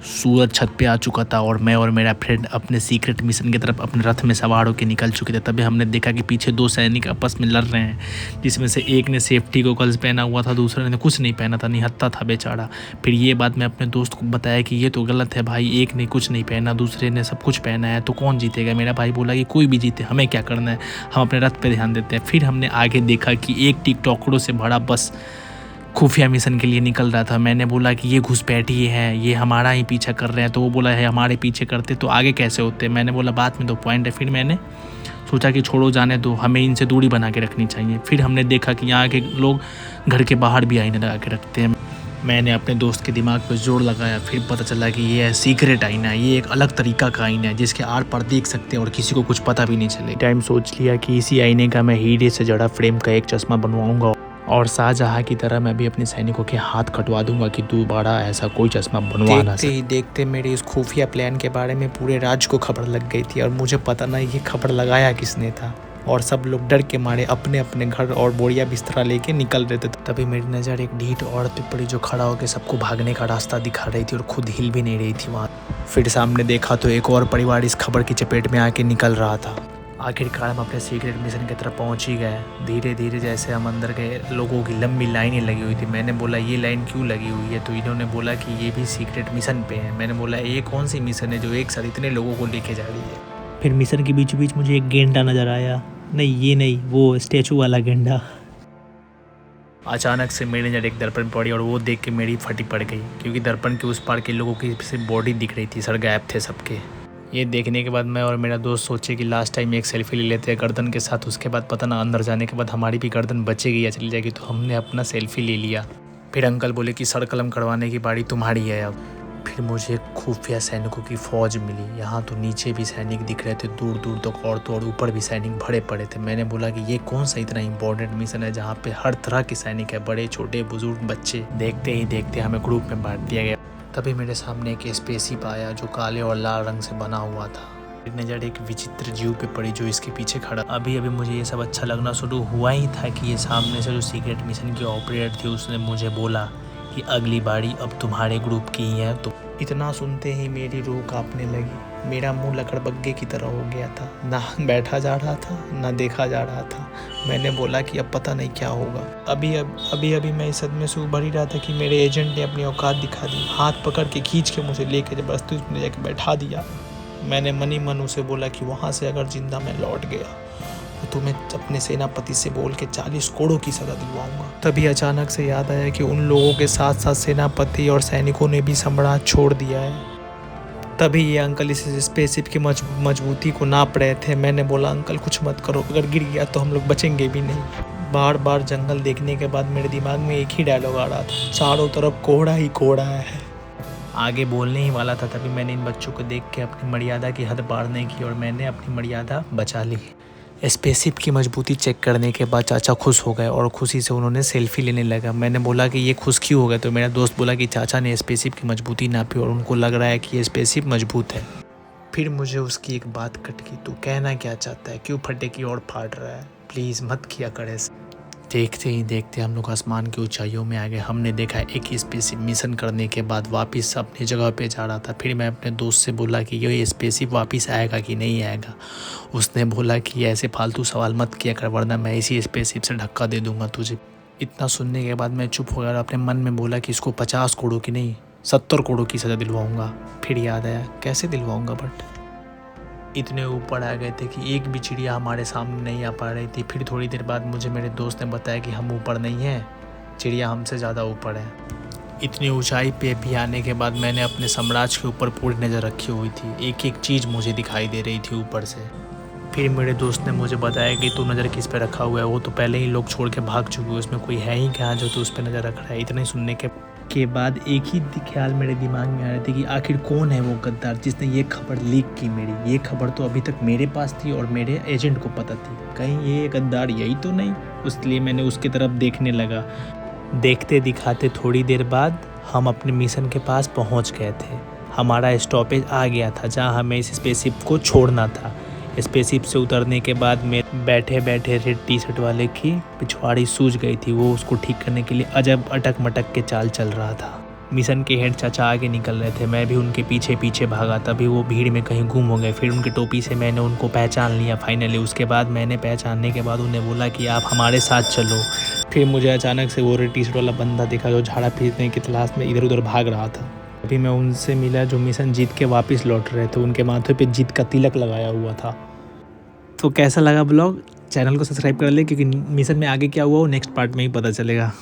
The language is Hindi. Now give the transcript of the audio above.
सूरज छत पे आ चुका था और मैं और मेरा फ्रेंड अपने सीक्रेट मिशन की तरफ अपने रथ में सवार होकर निकल चुके थे। तभी हमने देखा कि पीछे 2 सैनिक आपस में लड़ रहे हैं, जिसमें से एक ने सेफ्टी गोगल्स पहना हुआ था, दूसरे ने कुछ नहीं पहना था, निहत्था था बेचारा। फिर ये बात मैं अपने दोस्त को बताया कि ये तो गलत है भाई, एक ने कुछ नहीं पहना, दूसरे ने सब कुछ पहना है, तो कौन जीतेगा। मेरा भाई बोला कि कोई भी जीते, हमें क्या करना है, हम अपने रथ पर ध्यान देते हैं। फिर हमने आगे देखा कि एक टिकटॉकरों से भरा बस खुफिया मिशन के लिए निकल रहा था। मैंने बोला कि ये घुसपैठिए हैं, ये हमारा ही पीछा कर रहे हैं। तो वो बोला है हमारे पीछे करते तो आगे कैसे होते। मैंने बोला बात में तो पॉइंट है। फिर मैंने सोचा कि छोड़ो जाने दो, हमें इनसे दूरी बना के रखनी चाहिए। फिर हमने देखा कि यहाँ के लोग घर के बाहर भी आईने लगा के रखते हैं। मैंने अपने दोस्त के दिमाग पर जोर लगाया, फिर पता चला कि ये है सीक्रेट आईना है, ये एक अलग तरीका का आईना है जिसके आर पार देख सकते हैं और किसी को कुछ पता भी नहीं चले। टाइम सोच लिया कि इसी आईने का मैं हीरे से जड़ा फ्रेम का एक चश्मा बनवाऊंगा और शाहजहाँ की तरह मैं भी अपने सैनिकों के हाथ कटवा दूंगा कि दोबारा ऐसा कोई चश्मा बनवा ना सके। देखते ही देखते मेरे इस खुफिया प्लान के बारे में पूरे राज्य को खबर लग गई थी और मुझे पता नहीं ये खबर लगाया किसने था। और सब लोग डर के मारे अपने अपने घर और बोरिया बिस्तरा लेके निकल रहे थे। तभी मेरी नज़र एक ढीठ औरत पे पड़ी जो खड़ा होकर सबको भागने का रास्ता दिखा रही थी और खुद हिल भी नहीं रही थी वहाँ। फिर सामने देखा तो एक और परिवार इस खबर की चपेट में आके निकल रहा था। आखिरकार हम अपने सीक्रेट मिशन की तरफ पहुंच ही गए। धीरे धीरे जैसे हम अंदर गए, लोगों की लंबी लाइनें लगी हुई थी। मैंने बोला ये लाइन क्यों लगी हुई है, तो इन्होंने बोला कि ये भी सीक्रेट मिशन पे है। मैंने बोला ये कौन सी मिशन है जो एक साथ इतने लोगों को लेके जा रही है। फिर मिशन के बीचों बीच मुझे एक गेंडा नज़र आया। नहीं ये नहीं, वो स्टैचू वाला गेंडा। अचानक से मेरी नज़र एक दर्पण पड़ी और वो देख के मेरी फटी पड़ गई, क्योंकि दर्पण के उस पार के लोगों की सिर्फ बॉडी दिख रही थी, सर गायब थे सबके। ये देखने के बाद मैं और मेरा दोस्त सोचे कि लास्ट टाइम एक सेल्फी ले लेते हैं गर्दन के साथ, उसके बाद पता ना अंदर जाने के बाद हमारी भी गर्दन बचेगी या चली जाएगी। तो हमने अपना सेल्फी ले लिया। फिर अंकल बोले कि सर कलम करवाने की बारी तुम्हारी है अब। फिर मुझे खुफिया सैनिकों की फ़ौज मिली। यहाँ तो नीचे भी सैनिक दिख रहे थे दूर दूर तक, और तो और ऊपर भी सैनिक भरे पड़े थे। मैंने बोला कि ये कौन सा इतना इंपॉर्टेंट मिशन है जहाँ पे हर तरह के सैनिक है, बड़े छोटे बुजुर्ग बच्चे। देखते ही देखते हमें ग्रुप में बांट दिया गया। तभी मेरे सामने एक स्पेसशिप आया जो काले और लाल रंग से बना हुआ था। मेरी नज़र एक विचित्र जीव पे पड़ी जो इसके पीछे खड़ा। अभी अभी मुझे ये सब अच्छा लगना शुरू हुआ ही था कि ये सामने से जो सीक्रेट मिशन की ऑपरेटर थी उसने मुझे बोला कि अगली बारी अब तुम्हारे ग्रुप की ही है। तो इतना सुनते ही मेरी रूह कांपने लगी। मेरा मुंह लकड़बग्गे की तरह हो गया था, ना बैठा जा रहा था ना देखा जा रहा था। मैंने बोला कि अब पता नहीं क्या होगा। अभी मैं इस सदमे से उभर ही रहा था कि मेरे एजेंट ने अपनी औकात दिखा दी। हाथ पकड़ के खींच के मुझे लेके जबरदस्ती उसने जाके बैठा दिया। मैंने मनी मन उसे बोला कि वहाँ से अगर जिंदा मैं लौट गया तो मैं अपने सेनापति से बोल के 40 करोड़ की सजा दिलवाऊंगा। तभी अचानक से याद आया कि उन लोगों के साथ साथ सेनापति और सैनिकों ने भी सम्राट छोड़ दिया है। तभी ये अंकल इस स्पेसशिप की मजबूती को नाप रहे थे। मैंने बोला अंकल कुछ मत करो, अगर गिर गया तो हम लोग बचेंगे भी नहीं। बार बार जंगल देखने के बाद मेरे दिमाग में एक ही डायलॉग आ रहा था, चारों तरफ कोहरा ही कोहरा है। आगे बोलने ही वाला था तभी मैंने इन बच्चों को देख के अपनी मर्यादा की हद पार नहीं की और मैंने अपनी मर्यादा बचा ली। स्पेसशिप की मजबूती चेक करने के बाद चाचा खुश हो गए और खुशी से उन्होंने सेल्फी लेने लगा। मैंने बोला कि ये खुश क्यों हो गए, तो मेरा दोस्त बोला कि चाचा ने स्पेसशिप की मजबूती नापी और उनको लग रहा है कि ये स्पेसशिप मजबूत है। फिर मुझे उसकी एक बात खटकी, तू कहना क्या चाहता है, क्यों फटे की ओर फाड़ रहा है, प्लीज़ मत किया करे। देखते ही देखते हम लोग आसमान की ऊंचाइयों में आ गए। हमने देखा एक स्पेसशिप मिशन करने के बाद वापस अपनी जगह पे जा रहा था। फिर मैं अपने दोस्त से बोला कि ये स्पेसशिप वापस आएगा कि नहीं आएगा। उसने बोला कि ऐसे फालतू सवाल मत किया कर वरना मैं इसी स्पेसशिप से धक्का दे दूंगा तुझे। इतना सुनने के बाद मैं चुप हो गया और अपने मन में बोला कि इसको 50 करोड़ की नहीं 70 करोड़ की सज़ा दिलवाऊंगा। फिर याद आया कैसे दिलवाऊंगा, बट इतने ऊपर आ गए थे कि एक भी चिड़िया हमारे सामने नहीं आ पा रही थी। फिर थोड़ी देर बाद मुझे मेरे दोस्त ने बताया कि हम ऊपर नहीं हैं, चिड़िया हमसे ज़्यादा ऊपर है। इतनी ऊंचाई पे भी आने के बाद मैंने अपने साम्राज्य के ऊपर पूरी नज़र रखी हुई थी। एक एक चीज़ मुझे दिखाई दे रही थी ऊपर से। फिर मेरे दोस्त ने मुझे बताया कि तू नज़र किस पे रखा हुआ है, वो तो पहले ही लोग छोड़ के भाग चुके हैं, उसमें कोई है ही कहाँ जो तू उस पर नज़र रख रहा है। इतना ही सुनने के बाद एक ही ख्याल मेरे दिमाग में आ रहे थे कि आखिर कौन है वो गद्दार जिसने ये खबर लीक की मेरी। ये खबर तो अभी तक मेरे पास थी और मेरे एजेंट को पता थी, कहीं ये गद्दार यही तो नहीं। इसलिए मैंने उसकी तरफ देखने लगा। देखते दिखाते थोड़ी देर बाद हम अपने मिशन के पास पहुंच गए थे। हमारा स्टॉपेज आ गया था जहां हमें इस स्पेसशिप को छोड़ना था। स्पेसशिप से उतरने के बाद में बैठे बैठे रेड टी शर्ट वाले की पिछवाड़ी सूज गई थी। वो उसको ठीक करने के लिए अजब अटक मटक के चाल चल रहा था। मिशन के हेड चाचा आगे निकल रहे थे, मैं भी उनके पीछे पीछे भागा। तभी वो भीड़ में कहीं गुम हो गए। फिर उनकी टोपी से मैंने उनको पहचान लिया फाइनली। उसके बाद मैंने पहचानने के बाद उन्हें बोला कि आप हमारे साथ चलो। फिर मुझे अचानक से वो रेड टी शर्ट वाला बंदा दिखा जो झाड़ा पीटने की तलाश में इधर उधर भाग रहा था। अभी मैं उनसे मिला जो मिशन जीत के वापस लौट रहे थे। उनके माथे पे जीत का तिलक लगाया हुआ था। तो कैसा लगा ब्लॉग? चैनल को सब्सक्राइब कर ले, क्योंकि मिशन में आगे क्या हुआ वो नेक्स्ट पार्ट में ही पता चलेगा।